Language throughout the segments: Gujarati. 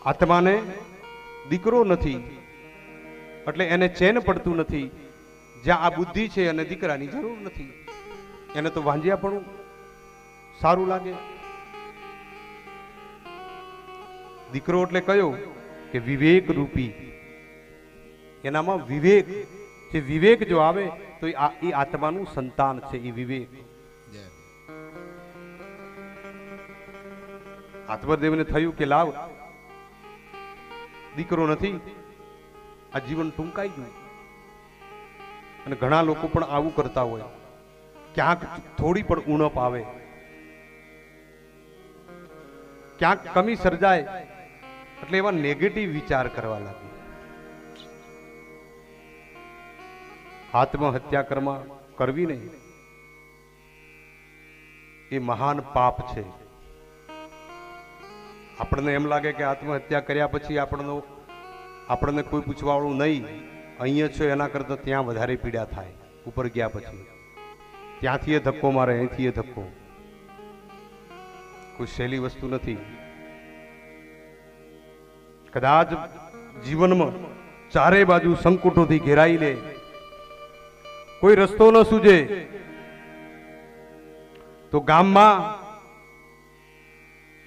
આત્માને દીકરો નથી એટલે એને ચેન પડતું નથી. જ્યાં આ બુદ્ધિ છે અને દીકરાની જરૂર નથી, એને તો વાંજ્યા પણ સારું લાગે. દીકરો એટલે કયો કે વિવેક રૂપી, એનામાં વિવેક, જે વિવેક જો આવે તો એ આત્માનું સંતાન છે. એ વિવેક આત્મદેવને થયું કે લાવ, દીકરો નથી, આ જીવન ટૂંકાઈ ગયું. અને ઘણા લોકો પણ આવું કરતા હોય, ક્યાંક થોડી પણ ઉણપ આવે, ક્યાંક કમી સર્જાય એટલે એવા નેગેટિવ વિચાર કરવા લાગે. આત્મહત્યા કરવી નહીં, એ મહાન પાપ છે. આપણને એમ લાગે કે આત્મહત્યા કર્યા પછી આપણને કોઈ પૂછવાવાળું નહીં, અહીંયા છે એના કરતા ત્યાં વધારે પીડા થાય. ઉપર ગયા પછી ત્યાંથી એ ધક્કો મારે, અહીંથી એ ધક્કો. કોઈ સહેલી વસ્તુ નથી. કદાચ જીવનમાં ચારે બાજુ સંકટોથી ઘેરાઈ લે, કોઈ રસ્તો ન સૂજે, તો ગામમાં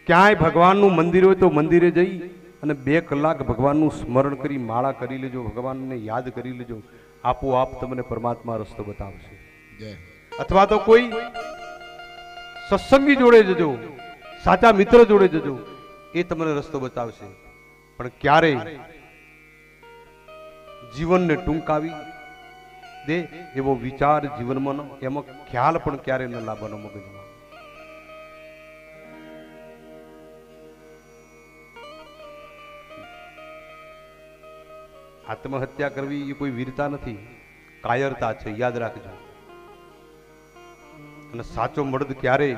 ક્યાંય ભગવાનનું મંદિર હોય તો મંદિરે જઈ અને 2 કલાક ભગવાનનું સ્મરણ કરી, માળા કરી લેજો, ભગવાનને યાદ કરી લેજો, આપોઆપ તમને પરમાત્મા રસ્તો બતાવશે. અથવા તો કોઈ સત્સંગી જોડે જજો, સાચા મિત્ર જોડે જજો, એ તમને રસ્તો બતાવશે. પણ ક્યારેય જીવનને ટૂંકાવી દે એવો વિચાર જીવનમાં, એમાં ખ્યાલ પણ ક્યારે ન લાવવાનો મગજમાં. આત્મહત્યા કરવી એ કોઈ વીરતા નથી, કાયરતા છે, યાદ રાખજો. અને સાચો મર્દ ક્યારેય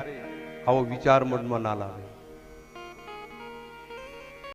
આવો વિચાર મનમાં ના લાવે.